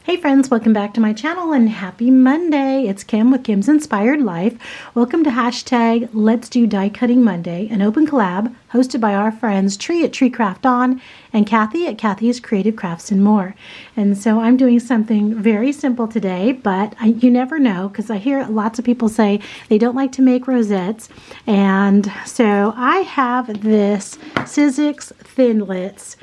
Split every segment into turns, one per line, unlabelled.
Hey friends, welcome back to my channel and happy Monday. It's Kim with Kim's Inspired Life. Welcome to hashtag Let's Do Die Cutting Monday, an open collab hosted by our friends Tree at Craft and Cathy at Cathy's Creative Crafts and More. And so I'm doing something very simple today, but you never know because I hear lots of people say they don't like to make rosettes. And so I have this Sizzix Thinlit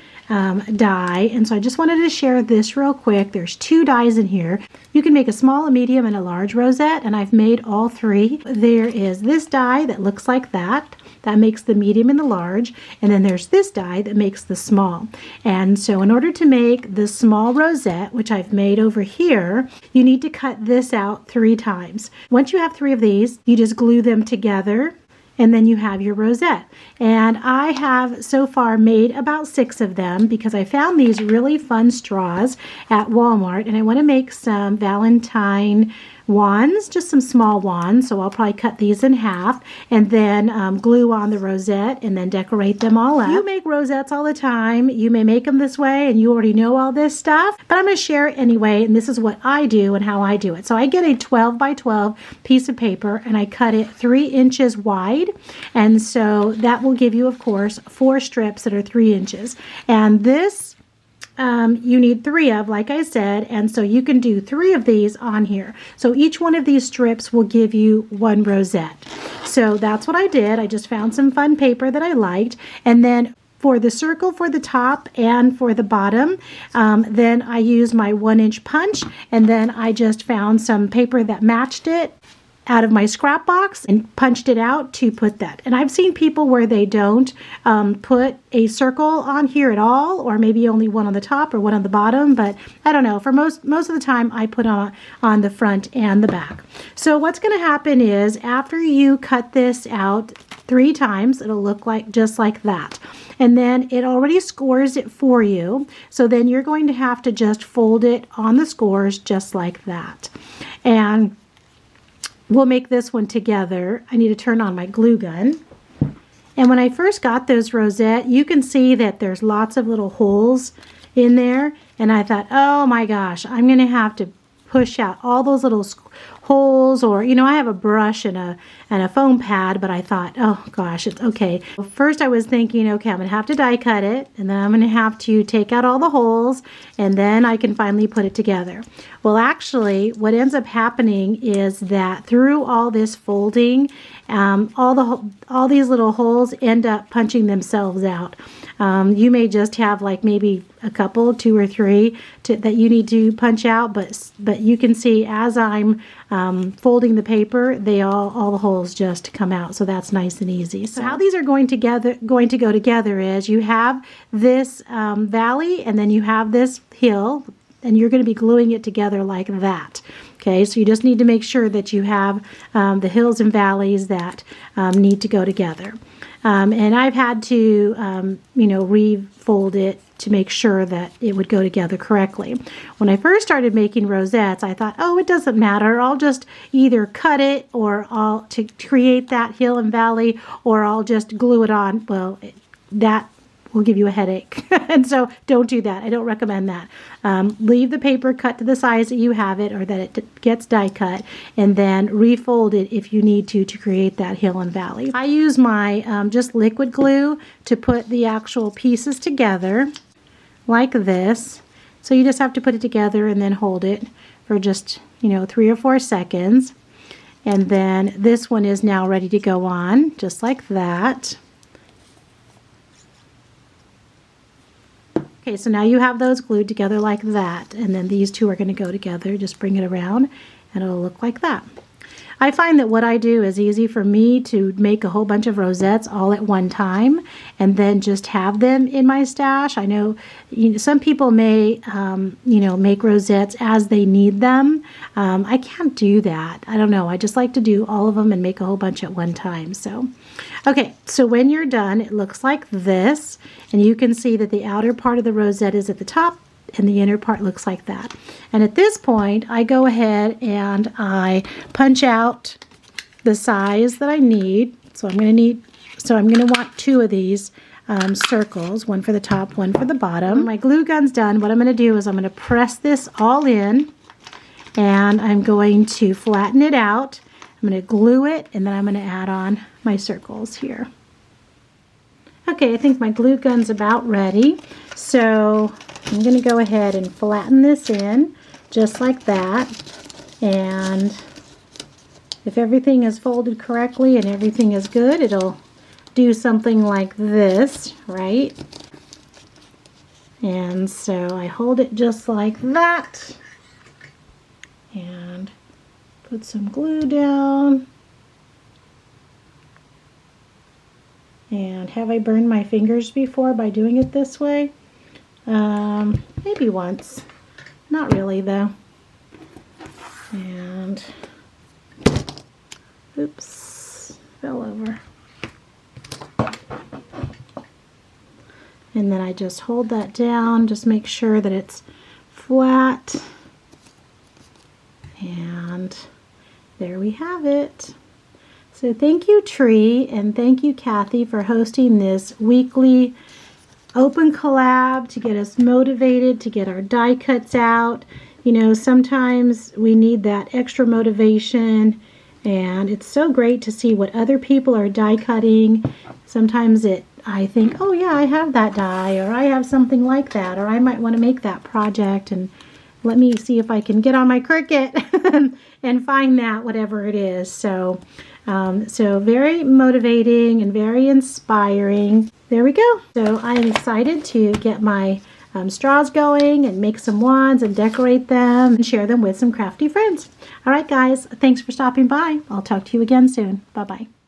die, and so I just wanted to share this real quick. There's two dies in here. You can make a small, a medium, and a large rosette, and I've made all three. There is this die that looks like that. That makes the medium and the large, and then there's this die that makes the small. And so in order to make the small rosette, which I've made over here, you need to cut this out 3 times. Once you have 3 of these, you just glue them together, and then you have your rosette. And I have so far made about 6 of them because I found these really fun straws at Walmart, and I want to make some Valentine wands, just some small wands. So I'll probably cut these in half and then glue on the rosette and then decorate them all up. You make rosettes all the time. You may make them this way and you already know all this stuff, but I'm going to share it anyway, and this is what I do and how I do it. So I get a 12 by 12 piece of paper and I cut it 3 inches wide, and so that will give you, of course, 4 strips that are 3 inches. And this you need 3 of, like I said, and so you can do 3 of these on here. So each one of these strips will give you 1 rosette. So that's what I did. I just found some fun paper that I liked, and then for the circle for the top and for the bottom, then I used my 1-inch punch, and then I just found some paper that matched it out of my scrap box and punched it out to put that. And I've seen people where they don't put a circle on here at all, or maybe only one on the top or one on the bottom, but I don't know. For most of the time I put on the front and the back. So what's going to happen is after you cut this out 3 times, it'll look like just like that. And then it already scores it for you. So then you're going to have to just fold it on the scores just like that. And we'll make this one together. I need to turn on my glue gun. And when I first got those rosette, you can see that there's lots of little holes in there. And I thought, oh my gosh, I'm going to have to push out all those little holes, or I have a brush and a foam pad, but I thought, oh gosh, it's okay. First I was thinking, okay, I'm gonna have to die cut it, and then I'm gonna have to take out all the holes, and then I can finally put it together. Well, actually what ends up happening is that through all this folding, all these little holes end up punching themselves out. You may just have like maybe a couple, 2 or 3 that you need to punch out, but you can see as I'm folding the paper, all the holes just come out. So that's nice and easy. So how these are going to go together is you have this valley, and then you have this hill, and you're going to be gluing it together like that. Okay, so you just need to make sure that you have the hills and valleys that need to go together. And I've had to, refold it to make sure that it would go together correctly. When I first started making rosettes, I thought, oh, it doesn't matter. I'll just either cut it or to create that hill and valley, or I'll just glue it on. Well, that will give you a headache. And so don't do that. I don't recommend that. Leave the paper cut to the size that you have it, or that it gets die cut, and then refold it if you need to create that hill and valley. I use my just liquid glue to put the actual pieces together like this. So you just have to put it together and then hold it for just 3 or 4 seconds. And then this one is now ready to go on just like that. Okay, so now you have those glued together like that, and then these two are going to go together. Just bring it around and it'll look like that. I find that what I do is easy for me to make a whole bunch of rosettes all at one time and then just have them in my stash. I know some people may make rosettes as they need them. I can't do that. I don't know. I just like to do all of them and make a whole bunch at one time. So okay, so when you're done, it looks like this, and you can see that the outer part of the rosette is at the top and the inner part looks like that. And at this point, I go ahead and I punch out the size that I need. So I'm going to want 2 of these circles, one for the top, one for the bottom. When my glue gun's done, what I'm going to do is I'm going to press this all in, and I'm going to flatten it out. I'm going to glue it, and then I'm going to add on my circles here. Okay, I think my glue gun's about ready, so I'm going to go ahead and flatten this in just like that. And if everything is folded correctly and everything is good, it'll do something like this, right? And so I hold it just like that and put some glue down. And have I burned my fingers before by doing it this way? Maybe once. Not really though. And oops, fell over. And then I just hold that down, just make sure that it's flat. And there we have it. So thank you, Tree, and thank you, Cathy, for hosting this weekly open collab to get us motivated, to get our die cuts out. You know, sometimes we need that extra motivation, and it's so great to see what other people are die cutting. Sometimes I think, oh yeah, I have that die, or I have something like that, or I might want to make that project, and let me see if I can get on my Cricut and find that, whatever it is. So very motivating and very inspiring. There we go. So I'm excited to get my straws going and make some wands and decorate them and share them with some crafty friends. All right, guys, thanks for stopping by. I'll talk to you again soon. Bye-bye.